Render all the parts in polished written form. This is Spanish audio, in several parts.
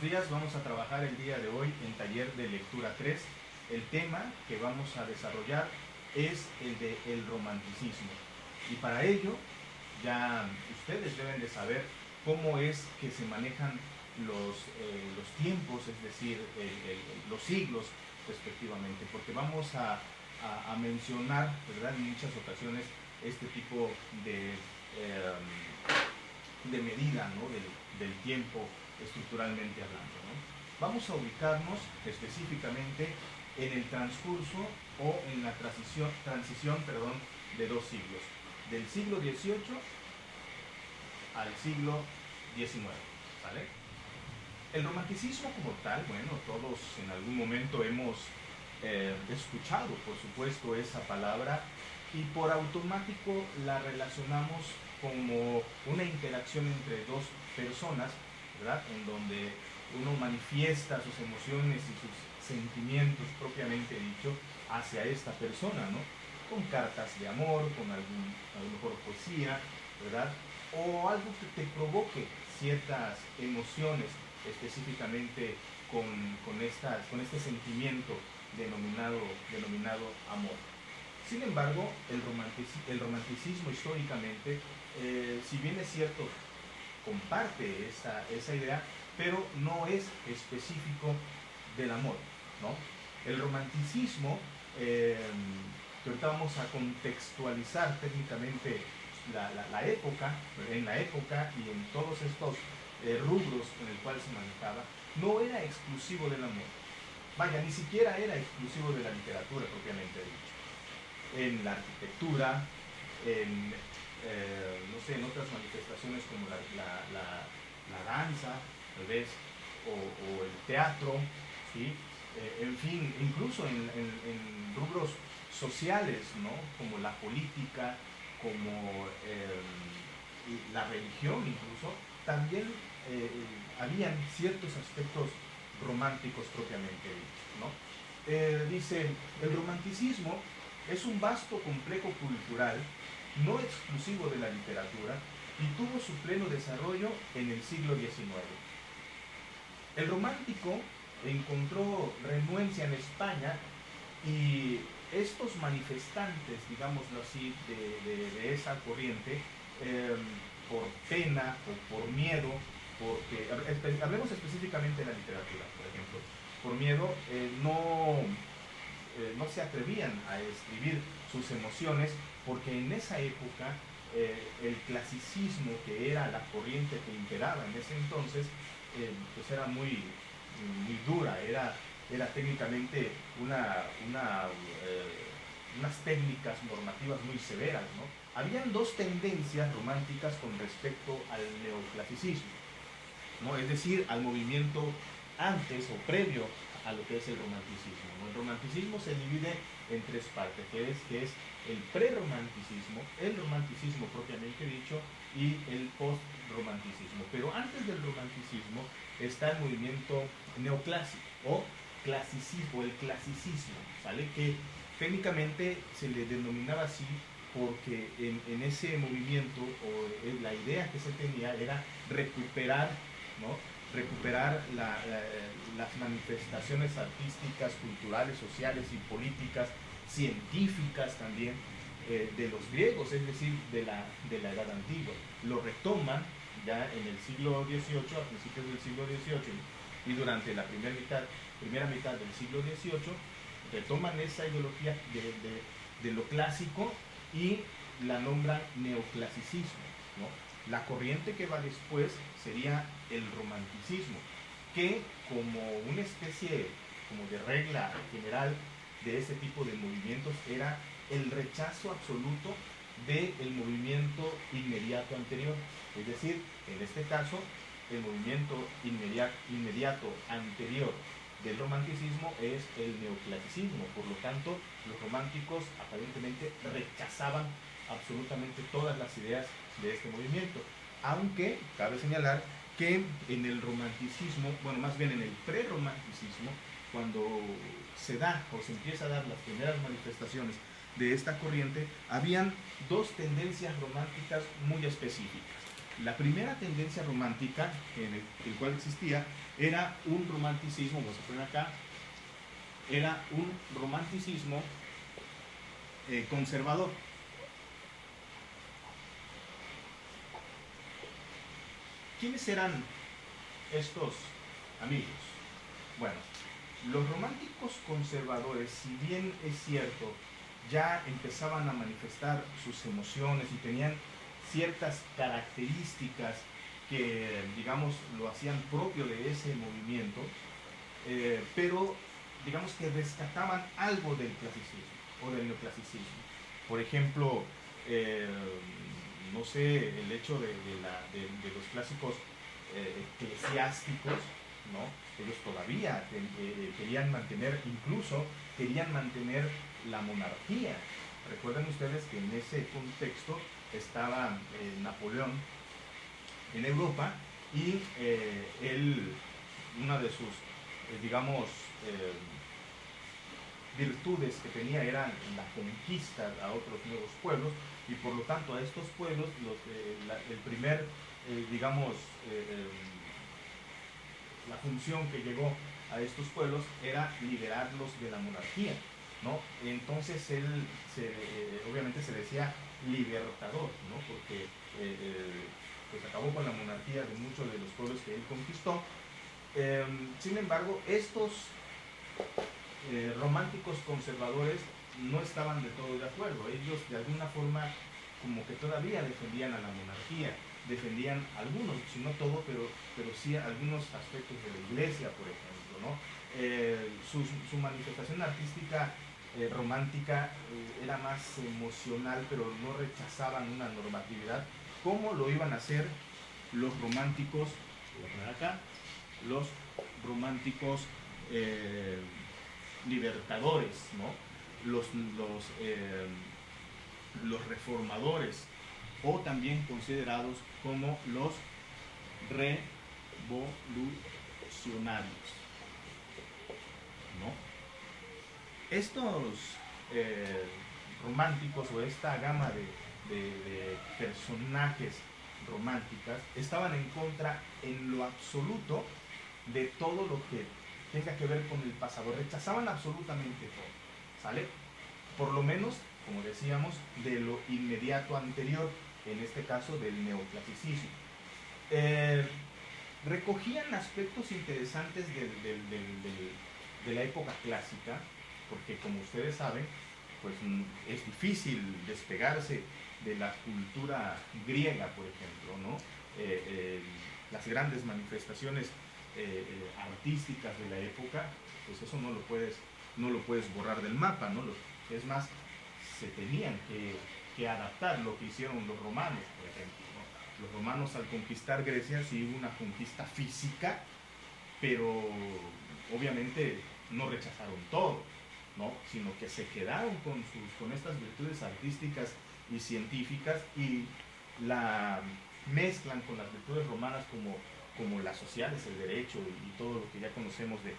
días, vamos a trabajar el día de hoy en taller de lectura 3. El tema que vamos a desarrollar es el de el romanticismo. Y para ello, ya ustedes deben de saber cómo es que se manejan los tiempos, es decir, los siglos respectivamente, porque vamos a mencionar, ¿verdad?, en muchas ocasiones este tipo de medida, ¿no?, del tiempo estructuralmente hablando, ¿no? Vamos a ubicarnos específicamente en el transcurso o en la transición de dos siglos, del siglo XVIII al siglo XIX, ¿vale? El romanticismo como tal, bueno, todos en algún momento hemos escuchado, por supuesto, esa palabra y por automático la relacionamos como una interacción entre dos personas, ¿verdad?, en donde uno manifiesta sus emociones y sus sentimientos propiamente dicho hacia esta persona, ¿no? Con cartas de amor, con a lo mejor poesía, ¿verdad? O algo que te provoque ciertas emociones específicamente con este sentimiento denominado amor. Sin embargo, el romanticismo históricamente, si bien es cierto, comparte esa idea, pero no es específico del amor, ¿no? El romanticismo, que ahorita vamos a contextualizar técnicamente la época, en la época y en todos estos rubros en el cual se manejaba, no era exclusivo del amor. Vaya, ni siquiera era exclusivo de la literatura propiamente dicho. En la arquitectura, no sé, en otras manifestaciones como la danza, tal vez, o el teatro, ¿sí? En fin, incluso en rubros sociales, ¿no?, como la política, como la religión incluso, también habían ciertos aspectos románticos propiamente dichos, ¿no? Dice, el romanticismo es un vasto complejo cultural, no exclusivo de la literatura, y tuvo su pleno desarrollo en el siglo XIX. El romántico encontró renuencia en España y estos manifestantes, digámoslo así, de esa corriente, por pena o por miedo, porque hablemos específicamente de la literatura, por ejemplo, por miedo no se atrevían a escribir sus emociones, porque en esa época el clasicismo, que era la corriente que imperaba en ese entonces, pues era muy dura, era técnicamente unas técnicas normativas muy severas, ¿no? Habían dos tendencias románticas con respecto al neoclasicismo, ¿no?, es decir, al movimiento antes o previo a lo que es el romanticismo, ¿no? El romanticismo se divide en tres partes, que es el prerromanticismo, el romanticismo propiamente dicho y el postromanticismo. Pero antes del romanticismo está el movimiento neoclásico o clasicismo, el clasicismo, ¿sale? Que técnicamente se le denominaba así porque en ese movimiento o la idea que se tenía era recuperar, ¿no?, recuperar las manifestaciones artísticas, culturales, sociales y políticas, científicas también, de los griegos, es decir, de la Edad Antigua. Lo retoman ya en el siglo XVIII, a principios del siglo XVIII, y durante la primera mitad del siglo XVIII, retoman esa ideología de lo clásico y la nombran neoclasicismo, ¿no? La corriente que va después sería el romanticismo, que como una especie como de regla general de este tipo de movimientos era el rechazo absoluto del movimiento inmediato anterior. Es decir, en este caso, el movimiento inmediato anterior del romanticismo es el neoclasicismo. Por lo tanto, los románticos aparentemente rechazaban absolutamente todas las ideas de este movimiento, aunque cabe señalar que en el romanticismo, bueno, más bien en el prerromanticismo, cuando se da o se empieza a dar las primeras manifestaciones de esta corriente, habían dos tendencias románticas muy específicas. La primera tendencia romántica en el cual existía era un romanticismo, vamos a poner acá, era un romanticismo conservador. ¿Quiénes eran estos amigos? Bueno, los románticos conservadores, si bien es cierto, ya empezaban a manifestar sus emociones y tenían ciertas características que, digamos, lo hacían propio de ese movimiento, pero digamos que rescataban algo del clasicismo o del neoclasicismo. Por ejemplo, no sé, el hecho de los clásicos eclesiásticos, ¿no? Ellos todavía querían mantener, incluso querían mantener la monarquía. Recuerden ustedes que en ese contexto estaba Napoleón en Europa y él, una de sus, digamos, virtudes que tenía era la conquista a otros nuevos pueblos, y por lo tanto a estos pueblos el primer, digamos, la función que llegó a estos pueblos era liberarlos de la monarquía, ¿no? Entonces él obviamente se decía libertador, ¿no? Porque pues acabó con la monarquía de muchos de los pueblos que él conquistó. Sin embargo, estos románticos conservadores no estaban de todo de acuerdo. Ellos de alguna forma como que todavía defendían a la monarquía, defendían algunos, si no todo, pero sí algunos aspectos de la iglesia, por ejemplo, ¿no? Su manifestación artística romántica era más emocional, pero no rechazaban una normatividad, como lo iban a hacer los románticos, voy a poner acá, los románticos libertadores, ¿no? Los reformadores, o también considerados como los revolucionarios, ¿no? Estos románticos, o esta gama de personajes románticas, estaban en contra en lo absoluto de todo lo que tenga que ver con el pasado. Rechazaban absolutamente todo, ¿sale? Por lo menos, como decíamos, de lo inmediato anterior, en este caso del neoclasicismo. Recogían aspectos interesantes de la época clásica, porque como ustedes saben, pues es difícil despegarse de la cultura griega, por ejemplo, ¿no? Las grandes manifestaciones artísticas de la época, pues eso no lo puedes borrar del mapa, ¿no? Es más, se tenían que adaptar, lo que hicieron los romanos, por ejemplo, ¿no? Los romanos, al conquistar Grecia, sí hubo una conquista física, pero obviamente no rechazaron todo, ¿no? Sino que se quedaron con estas virtudes artísticas y científicas, y la mezclan con las virtudes romanas como las sociales, el derecho y todo lo que ya conocemos de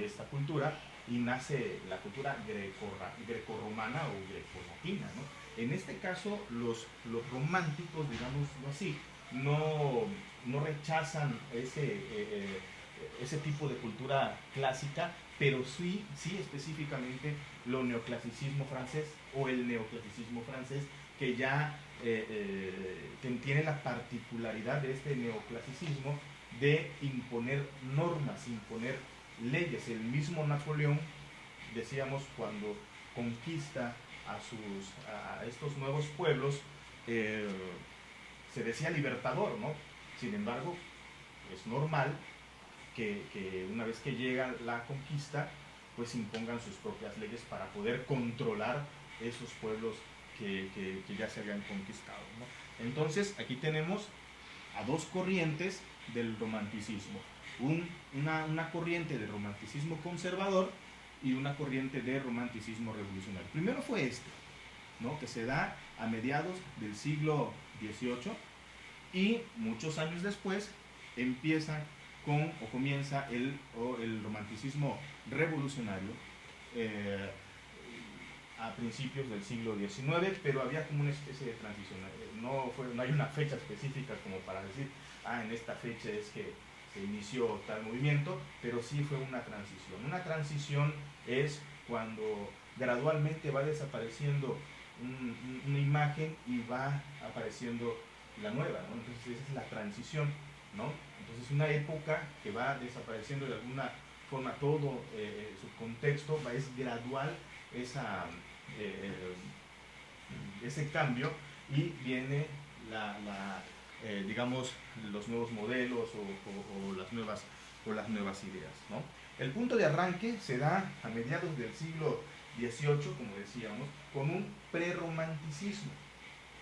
esta cultura, y nace la cultura grecorromana o grecolatina, ¿no? En este caso, los románticos, digámoslo así, no rechazan ese tipo de cultura clásica, pero sí específicamente lo neoclasicismo francés, o el neoclasicismo francés, que ya tiene la particularidad de este neoclasicismo de imponer normas, imponer leyes. El mismo Napoleón, decíamos, cuando conquista a estos nuevos pueblos, se decía libertador, ¿no? Sin embargo, es normal que una vez que llega la conquista, pues impongan sus propias leyes para poder controlar esos pueblos que ya se habían conquistado, ¿no? Entonces, aquí tenemos a dos corrientes del romanticismo. Una corriente de romanticismo conservador y una corriente de romanticismo revolucionario. Primero fue este, ¿no? Que se da a mediados del siglo XVIII, y muchos años después comienza el romanticismo revolucionario, a principios del siglo XIX, pero había como una especie de transición. No hay una fecha específica como para decir, en esta fecha es que se inició tal movimiento, pero sí fue una transición. Una transición es cuando gradualmente va desapareciendo una imagen y va apareciendo la nueva, ¿no? Entonces esa es la transición, ¿no? Entonces una época que va desapareciendo de alguna forma todo su contexto, es gradual esa, eh, ese cambio y viene digamos, los nuevos modelos o las nuevas ideas, ¿no? El punto de arranque se da a mediados del siglo XVIII, como decíamos, con un prerromanticismo,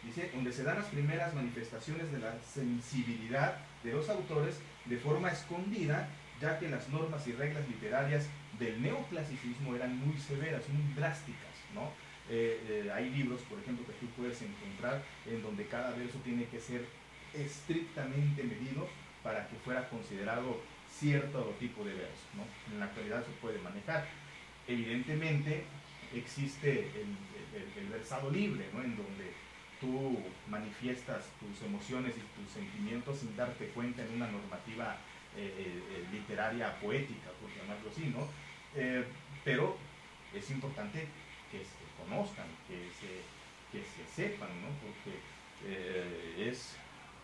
dice, donde se dan las primeras manifestaciones de la sensibilidad de los autores de forma escondida, ya que las normas y reglas literarias del neoclasicismo eran muy severas, muy drásticas, ¿no? Hay libros, por ejemplo, que tú puedes encontrar en donde cada verso tiene que ser estrictamente medido para que fuera considerado cierto tipo de verso, ¿no? En la actualidad se puede manejar. Evidentemente existe el versado libre, ¿no? En donde tú manifiestas tus emociones y tus sentimientos sin darte cuenta en una normativa literaria poética, por llamarlo así, ¿no? Pero es importante que se conozcan, que se sepan, ¿no? Porque es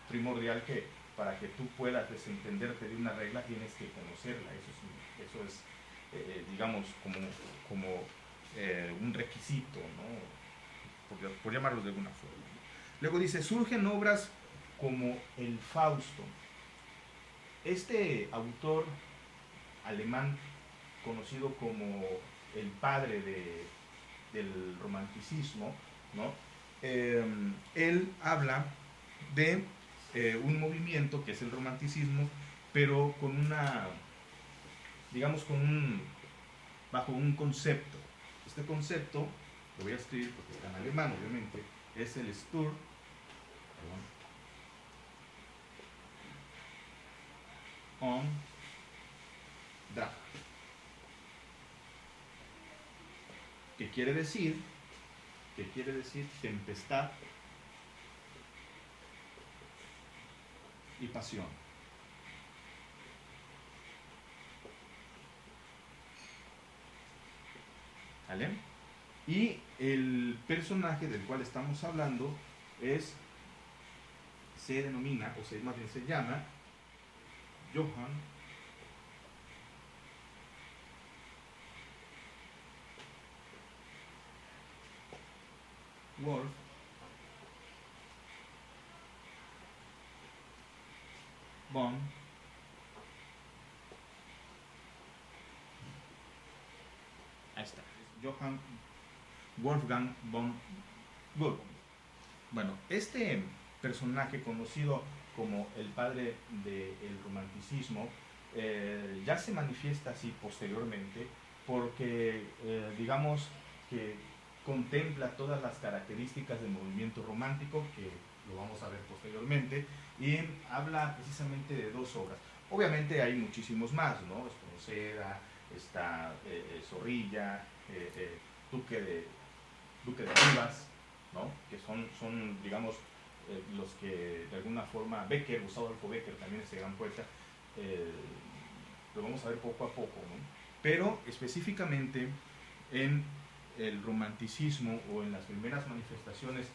primordial que para que tú puedas desentenderte de una regla tienes que conocerla. Eso es digamos, como un requisito, ¿no? Por llamarlo de alguna forma. Luego dice, surgen obras como el Fausto. Este autor alemán, conocido como el padre del romanticismo, ¿no? Él habla de un movimiento que es el romanticismo, pero con una, digamos, bajo un concepto. Este concepto, lo voy a escribir porque está en alemán, obviamente, es el Sturm und Drang, que quiere decir tempestad y pasión. ¿Vale? Y el personaje del cual estamos hablando se denomina, o más bien se llama Johann Wolfgang von ahí está, Johann Wolfgang von Goethe. Bueno, este personaje conocido como el padre del romanticismo ya se manifiesta así posteriormente porque digamos que contempla todas las características del movimiento romántico, que lo vamos a ver posteriormente, y habla precisamente de dos obras. Obviamente hay muchísimos más, ¿no? Espronceda, está Zorrilla, Duque de Rivas, ¿no? Que son digamos, los que de alguna forma, Becker, Gustavo Adolfo Becker, también este gran poeta, lo vamos a ver poco a poco, ¿no? Pero específicamente en el romanticismo o en las primeras manifestaciones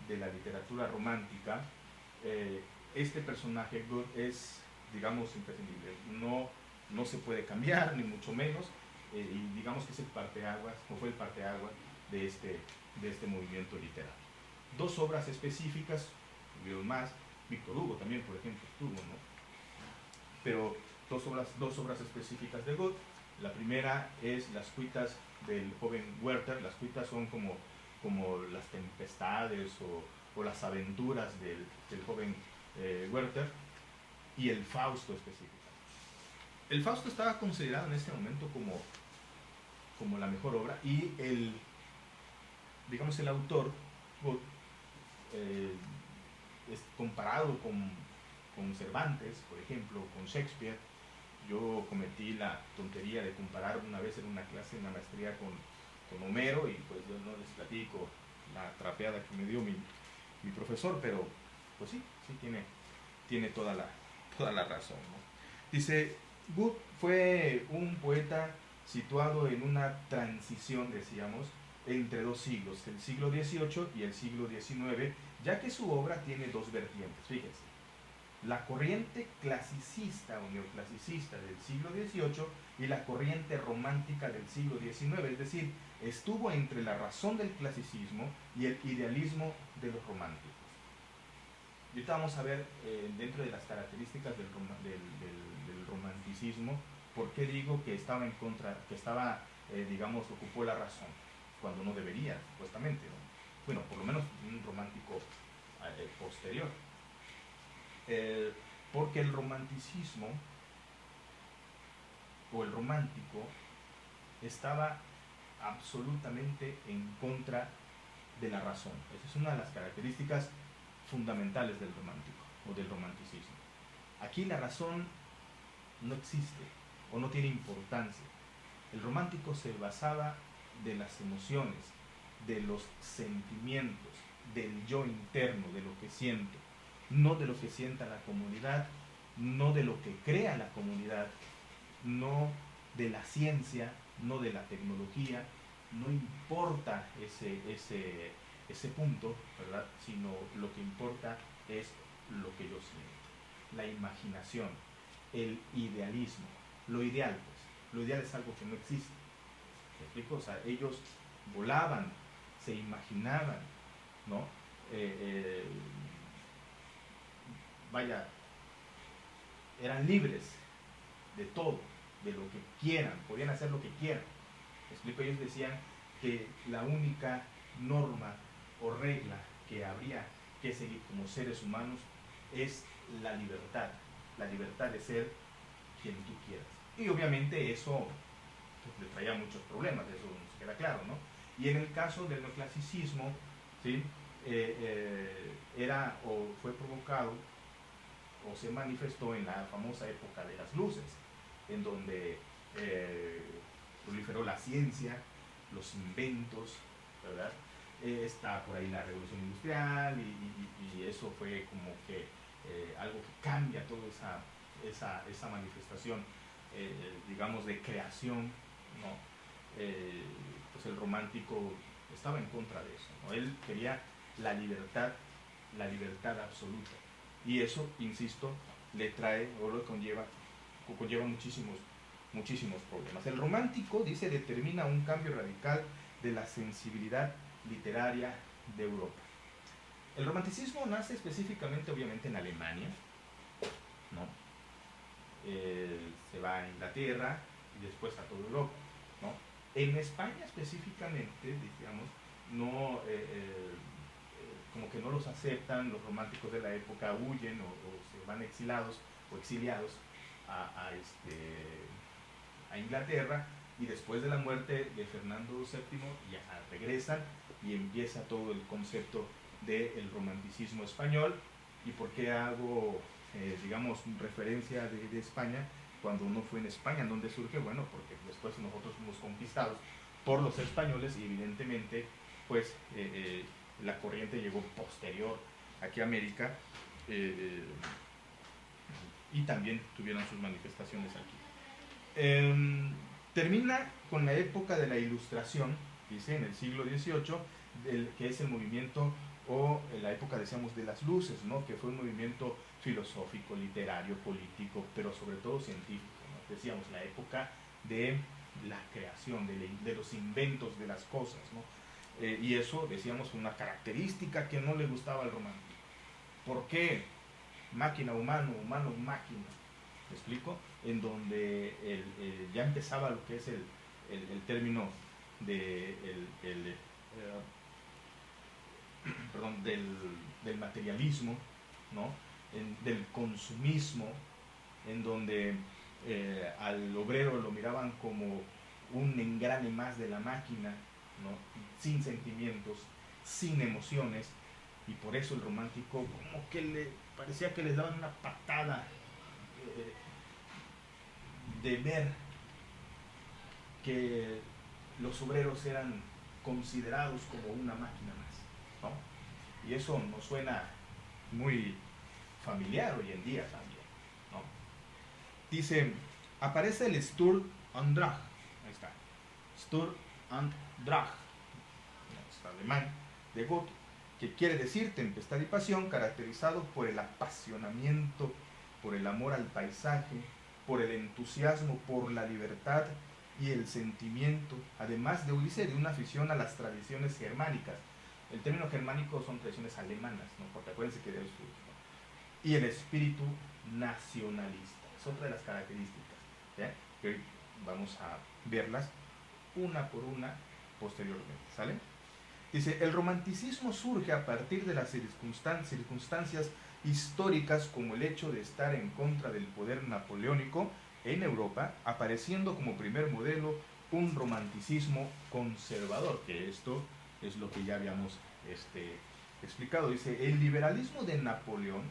de la literatura romántica, este personaje es, digamos, imprescindible. No se puede cambiar, ni mucho menos, y digamos que es el parteaguas, o fue el parteaguas de este movimiento literario. Dos obras específicas, hubieron más, Víctor Hugo también, por ejemplo, estuvo, ¿no? Pero dos obras específicas de Goethe. La primera es Las cuitas del joven Werther. Las cuitas son como las tempestades o las aventuras del joven Werther, y el Fausto específicamente. El Fausto estaba considerado en este momento como la mejor obra, y el autor es comparado con Cervantes, por ejemplo, con Shakespeare. Yo cometí la tontería de comparar una vez en una clase, en una maestría, con Homero, y pues yo no les platico la trapeada que me dio mi profesor, pero pues sí, sí tiene toda la razón, ¿no? Dice, Wood fue un poeta situado en una transición, decíamos, entre dos siglos, el siglo XVIII y el siglo XIX, ya que su obra tiene dos vertientes, fíjense. La corriente clasicista o neoclasicista del siglo XVIII y la corriente romántica del siglo XIX, es decir, estuvo entre la razón del clasicismo y el idealismo de los románticos. Y ahorita vamos a ver dentro de las características del romanticismo, por qué digo que estaba en contra, que estaba, digamos, ocupó la razón, cuando no debería, supuestamente, ¿no? Bueno, por lo menos un romántico posterior. Porque el romanticismo o el romántico estaba absolutamente en contra de la razón. Esa es una de las características fundamentales del romántico o del romanticismo. Aquí la razón no existe o no tiene importancia. El romántico se basaba de las emociones, de los sentimientos, del yo interno, de lo que siento, no de lo que sienta la comunidad, no de lo que crea la comunidad, no de la ciencia, no de la tecnología, no importa ese punto, ¿verdad? Sino lo que importa es lo que yo siento, la imaginación, el idealismo, lo ideal, pues. Lo ideal es algo que no existe. ¿Me explico? O sea, ellos volaban, se imaginaban, ¿no? Vaya, eran libres de todo, de lo que quieran, podían hacer lo que quieran. ¿Me explico? Ellos decían que la única norma o regla que habría que seguir como seres humanos es la libertad de ser quien tú quieras. Y obviamente eso pues, le traía muchos problemas, eso nos queda claro, ¿no? Y en el caso del neoclasicismo, ¿sí? Era o fue provocado o se manifestó en la famosa época de las luces, en donde proliferó la ciencia, los inventos, ¿verdad? Está por ahí la revolución industrial y eso fue como que algo que cambia toda esa manifestación, digamos, de creación, ¿no? Pues el romántico estaba en contra de eso, ¿no? Él quería la libertad absoluta. Y eso, insisto, le trae o lo conlleva muchísimos problemas. El romántico, dice, determina un cambio radical de la sensibilidad literaria de Europa. El romanticismo nace específicamente, obviamente, en Alemania, ¿no? Se va a Inglaterra y después a toda Europa, ¿no? En España específicamente, digamos, no, como que no los aceptan, los románticos de la época huyen o se van exilados o exiliados a Inglaterra, y después de la muerte de Fernando VII ya regresan y empieza todo el concepto del romanticismo español. ¿Y por qué hago, digamos, referencia de España cuando no fue en España? ¿En dónde surge? Bueno, porque después nosotros fuimos conquistados por los españoles y evidentemente pues la corriente llegó posterior aquí a América, y también tuvieron sus manifestaciones aquí. Termina con la época de la Ilustración, dice, en el siglo XVIII, que es el movimiento o la época, decíamos, de las luces, ¿no? Que fue un movimiento filosófico, literario, político, pero sobre todo científico, ¿no? Decíamos, la época de la creación, de los inventos de las cosas, ¿no? Y eso, decíamos, fue una característica que no le gustaba al romántico. ¿Por qué? Máquina, humano, humano, máquina. ¿Me explico? En donde ya empezaba lo que es el término del materialismo, ¿no? Del consumismo, en donde al obrero lo miraban como un engrane más de la máquina, ¿no? Sin sentimientos, sin emociones, y por eso el romántico como que le parecía que les daban una patada de ver que los obreros eran considerados como una máquina más, ¿no? Y eso nos suena muy familiar hoy en día también, ¿no? Dice, aparece el Sturm und Drang, ahí está, Sturm und Drang, es alemán, de Goethe, que quiere decir tempestad y pasión, caracterizado por el apasionamiento, por el amor al paisaje, por el entusiasmo, por la libertad y el sentimiento, además de Ulises, de una afición a las tradiciones germánicas. El término germánico son tradiciones alemanas, ¿no? Porque acuérdense que de eso, ¿no? Y el espíritu nacionalista, es otra de las características, ¿ya? Que hoy vamos a verlas una por una posteriormente, ¿sale? Dice, el romanticismo surge a partir de las circunstancias históricas, como el hecho de estar en contra del poder napoleónico en Europa, apareciendo como primer modelo un romanticismo conservador, que esto es lo que ya habíamos explicado. Dice, el liberalismo de Napoleón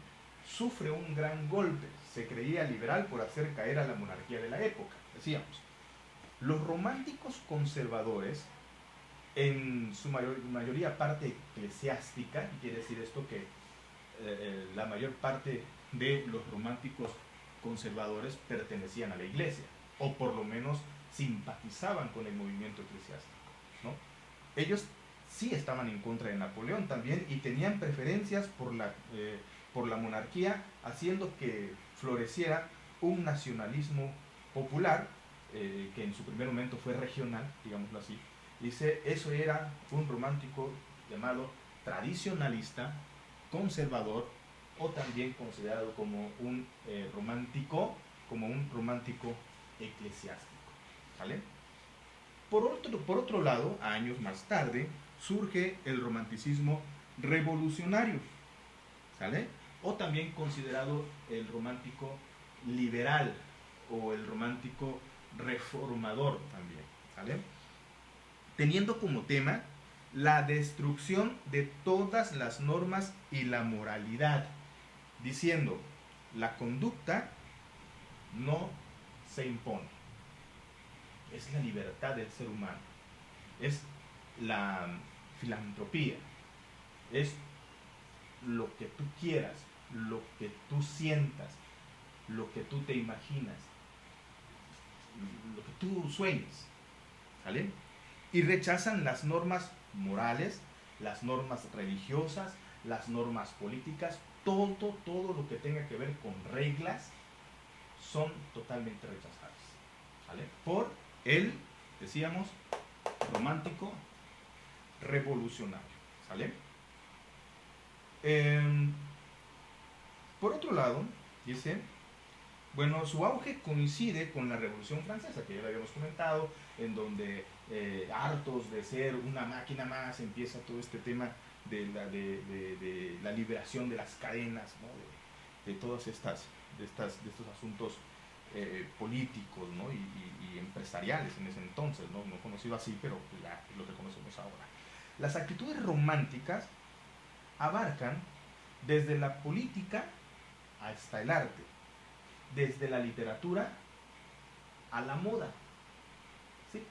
sufre un gran golpe, se creía liberal por hacer caer a la monarquía de la época, decíamos. Los románticos conservadores, en su mayoría parte eclesiástica, y quiere decir esto que la mayor parte de los románticos conservadores pertenecían a la iglesia, o por lo menos simpatizaban con el movimiento eclesiástico, ¿no? Ellos sí estaban en contra de Napoleón también y tenían preferencias por la monarquía, haciendo que floreciera un nacionalismo popular, que en su primer momento fue regional, digámoslo así. Dice, eso era un romántico llamado tradicionalista, conservador, o también considerado como un romántico eclesiástico, ¿vale? Por otro lado, años más tarde, surge el romanticismo revolucionario, ¿sale? O también considerado el romántico liberal o el romántico reformador también, ¿sale? Teniendo como tema la destrucción de todas las normas y la moralidad, diciendo, la conducta no se impone, es la libertad del ser humano, es la filantropía, es lo que tú quieras, lo que tú sientas, lo que tú te imaginas, lo que tú sueñes, ¿sale? Y rechazan las normas morales, las normas religiosas, las normas políticas, todo lo que tenga que ver con reglas son totalmente rechazadas, ¿vale? Por el, decíamos, romántico revolucionario, ¿sale? Por otro lado, dice, bueno, su auge coincide con la Revolución Francesa, que ya lo habíamos comentado, en donde hartos de ser una máquina más, empieza todo este tema de la liberación de las cadenas, ¿no? de todos estos asuntos políticos, ¿no? y empresariales en ese entonces, no conocido así, pero ya lo que conocemos ahora. Las actitudes románticas abarcan desde la política hasta el arte, desde la literatura a la moda, ¿sí?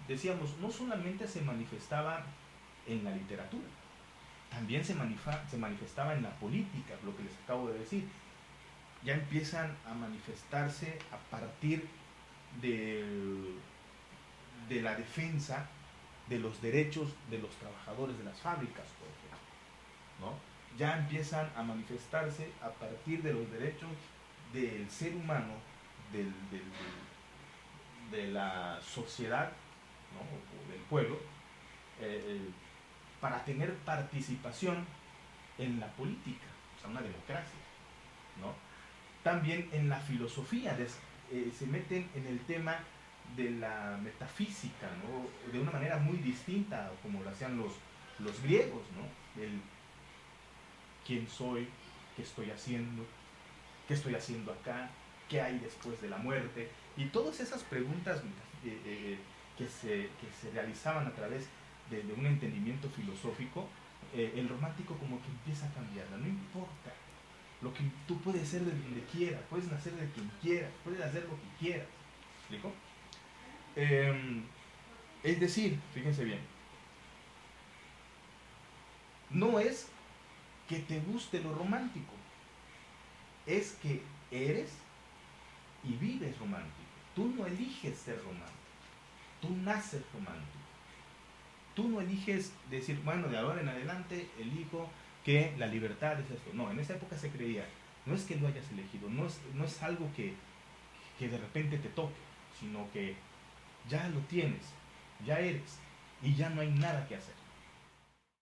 Decíamos, no solamente se manifestaba en la literatura, también se manifestaba en la política, lo que les acabo de decir. Ya empiezan a manifestarse a partir de la defensa de los derechos de los trabajadores de las fábricas, por ejemplo, ¿no? Ya empiezan a manifestarse a partir de los derechos del ser humano, de la sociedad, ¿no? O del pueblo, para tener participación en la política, o sea, una democracia, ¿no? También en la filosofía, se meten en el tema de la metafísica, ¿no? De una manera muy distinta como lo hacían los griegos, ¿no? El quién soy, qué estoy haciendo acá, qué hay después de la muerte, y todas esas preguntas que se realizaban a través de un entendimiento filosófico, el romántico como que empieza a cambiarla. No importa, lo que tú puedes ser de donde quieras, puedes nacer de quien quieras, puedes hacer lo que quieras. ¿Explico? Es decir, fíjense bien, no es que te guste lo romántico, es que eres y vives romántico. Tú no eliges ser romántico, tú naces romántico. Tú no eliges decir, bueno, de ahora en adelante elijo que la libertad es esto. No, en esa época se creía, no es que lo hayas elegido, no es algo que de repente te toque, sino que ya lo tienes, ya eres, y ya no hay nada que hacer.